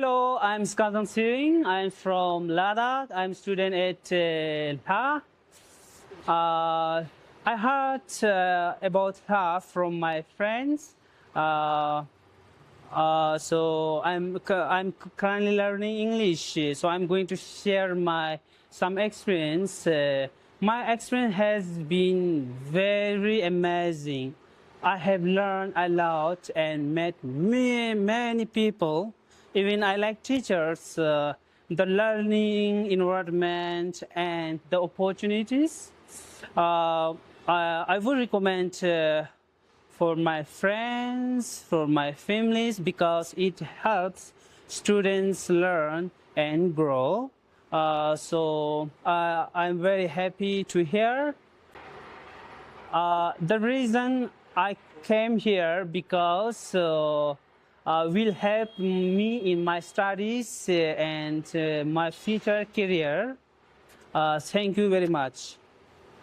Hello, I'm Skazan Singh. I'm from Ladakh. I'm student at LHA. I heard about her from my friends. Uh, I'm currently learning English. So I'm going to share my some experience. My experience has been very amazing. I have learned a lot and met many people. Even I like teachers, the learning environment and the opportunities. I would recommend for my friends, for my families, because it helps students learn and grow. I'm very happy to hear. The reason I came here because will help me in my studies and my future career. Thank you very much.